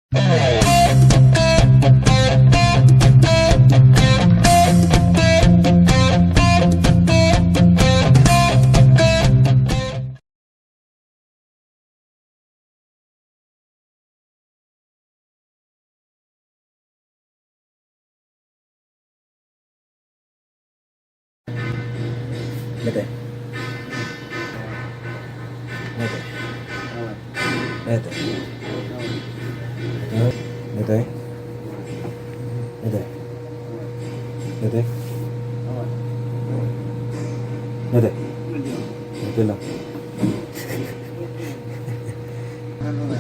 Nete. Nete. Nete. Nete. Nete. Nete. Nete. Nete lang. Ano na?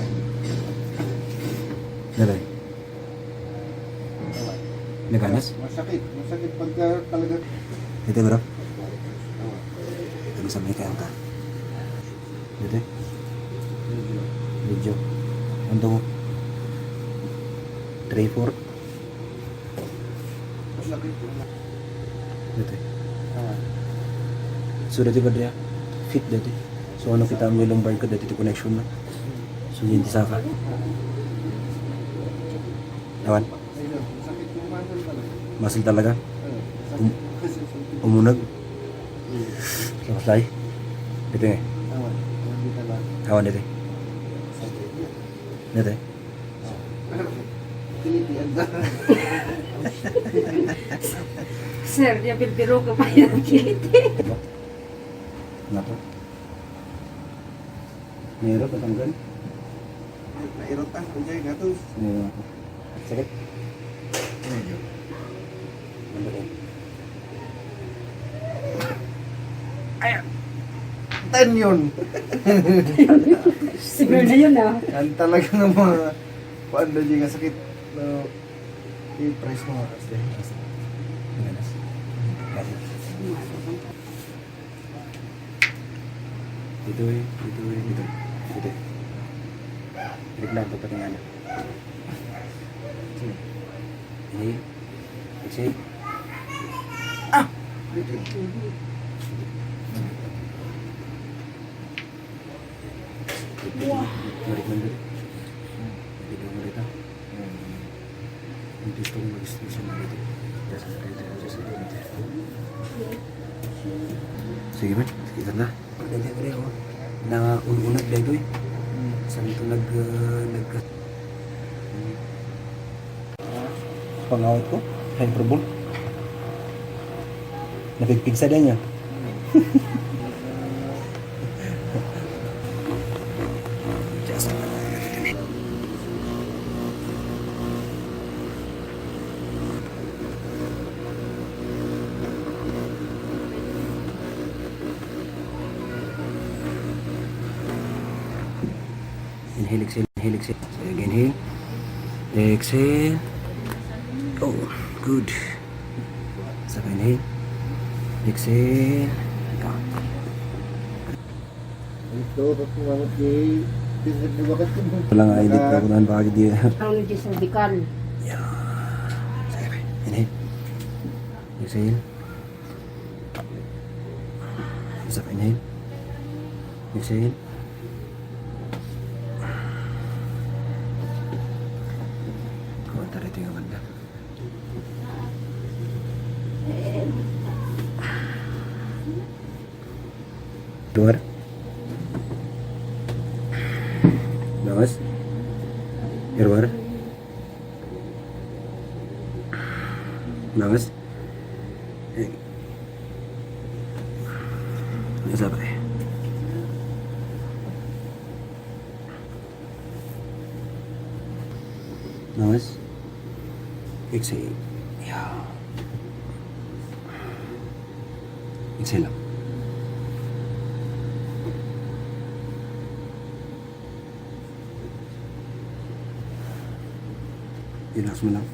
Nete. Naganas? Masakit. Masakit pagka talaga. Nete bro. Ano sa may kaya ka? Nete. Medyo. Untuk 3-4. Masakit. Dati. So dati ba dia fit dati. So ano kita mo yung lumbar ko dati connection na. So yun di saka. Nawan. Ayun. Masakit yung muscle talaga. Muscle talaga. Masakit. Umunag. Lakas tayo. Dati nga. Awan. Hindi talaga. Awan dati. Dati. Tinitian na. Sir, dia bilbiro ka pa yung kiliti. Nako. Meron patanggal. Nairotan ko dyan. Gatos. Meron ako. Sakit. Ano ba? Ten yun. Siguro na yun ah. Yan talaga ng mga paano dyan nga sakit. No, i-price mo kasi. Ganas. Ganas. Dito eh. Dito eh. Dito. Dito. Hilig lang ito pati nga na. Ini. Exhale. Balik man dito. Dito mo dito. Hindi gusto kong mag-station na dito. Sige ba? Sige ka na. Pagdali ka rin ako. Naununag dito eh. Saan ito pangawat ko? Hyperbole? Napigpigsa din niya. Inhale, exhale, inhale, exhale. So inhale. Exhale. Oh, good. So inhale. Exhale. Ito, tapos mga di bakit ko. Wala nga edit ako naman bakit di. Ano di cervical. Yeah. Sige. Inhale. Exhale. Isa pa inhale. Exhale. Kumantar ito yung banda. Luar. Nawas. Luar. Nawas. Isa pa eh. Nawas. Exhale. Yeah. Exhale lang. Relax mo lang.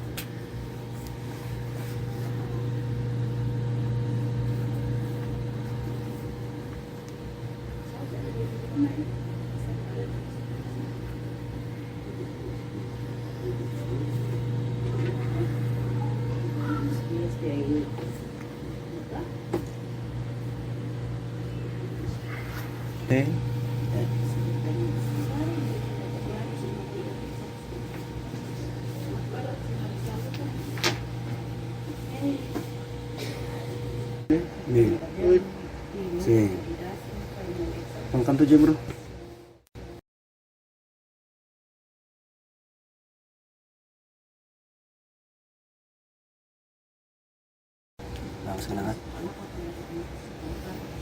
Okay. Sige. Sige. Ang kanto dyan bro. Lakas ka na nga.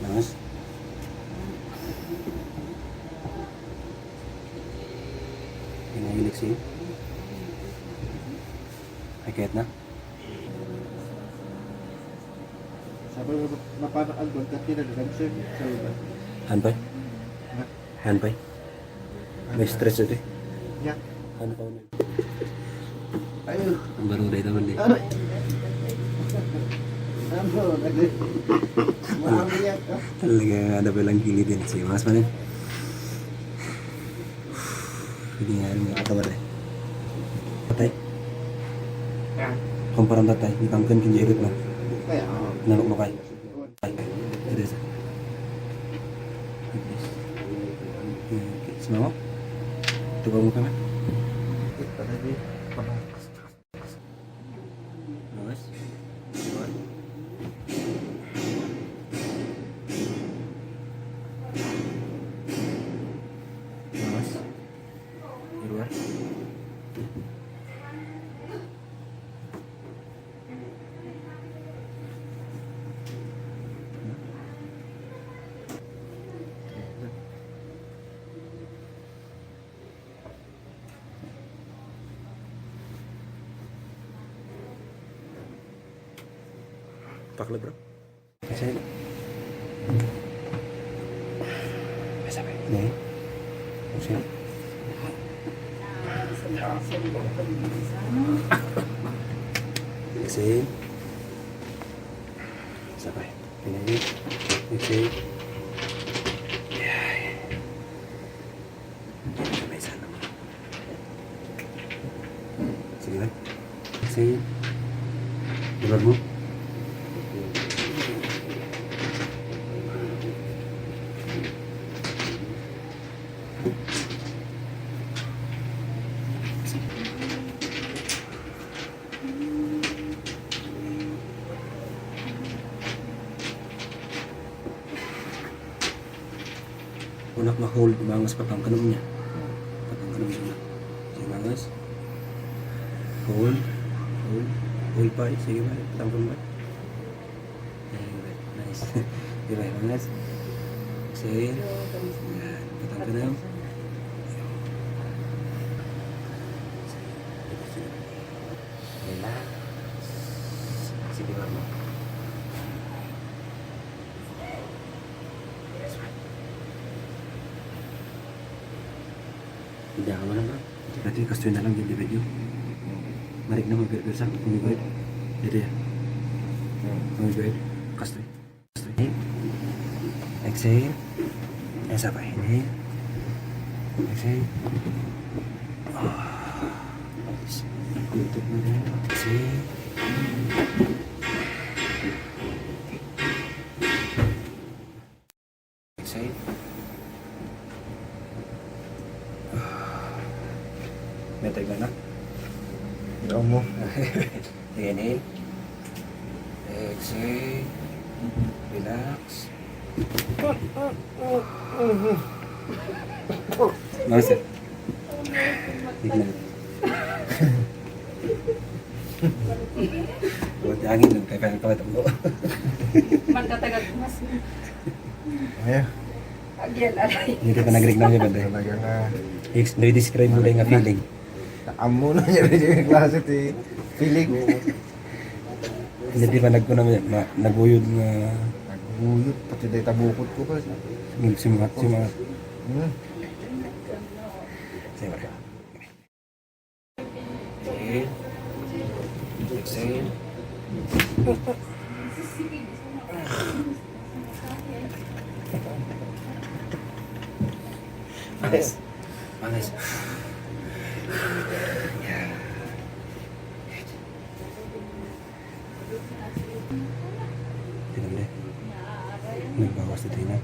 Lakas. Pinahilig siya. Ay, kahit na. Sabi mo, mapanakal doon kasi nag-sir sa iba. Hanpay? Hanpay? May stress ito eh. Yeah. Hanpay na. Ayun. Ang baruday naman eh. Ano? Ano? Marami yan ka. Talaga ada palang gilid din si Mas Manin. Hindi nga mga katawar eh. Patay. Kumparan tatay, di kamkan kinjirip na. Kaya ako. Nalok mo kay. Ito sa. Semua? Coba muka kan? Kita tadi pernah. Mas. Mas. Di luar. Pakla bro. Kasi Sabi. Nih. Sini. Exhale. Sabay. Pinahit. Exhale. Sabay sana. Sige lang. Exhale. Bulan mo. Unak ma-hold, bangas patang kanong niya. Patang kanong niya. Sige bangas. Hold. Hold. Hold pa. Sige ba? Patang kanong ba? Nice. Sige ba? Bangas. Sige. Yan. Patang kanong. Relax. Sige ba mo? Hindi ako na bro. Berarti kastoy na lang yung video. Marik na mag-gersa. Umigod. Dito yan. Umigod. Kastoy. Kastoy. Exhale. Sabay. Inhale. Exhale. Tutup mo din. Exhale. Exhale. Metay ba na? Ikaw mo. Inhale. Exhale. Relax. Masa? Tignan. Buat angin lang, kaya kawat mo. Man katagal mas. Ayan. Agyan alay. Hindi ka pa nag-regnam niya ba dahil? Talaga na. Na-describe mo lang nga feeling. Amo na niya rin yung klase ti feeling. Hindi pa naguyod nga Nagbuyot. Pati dahil tabukot ko pa. simangat. Hmm. Sige ba? Exhale. Exhale. Manis. Manis. Yeah. Tignan mo nagbawas na tayo na.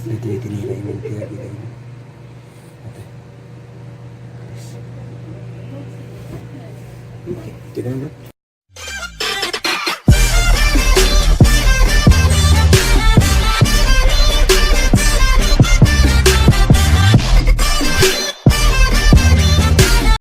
Dito tinila yung kaya kita yun. Okay. Tignan mo bro.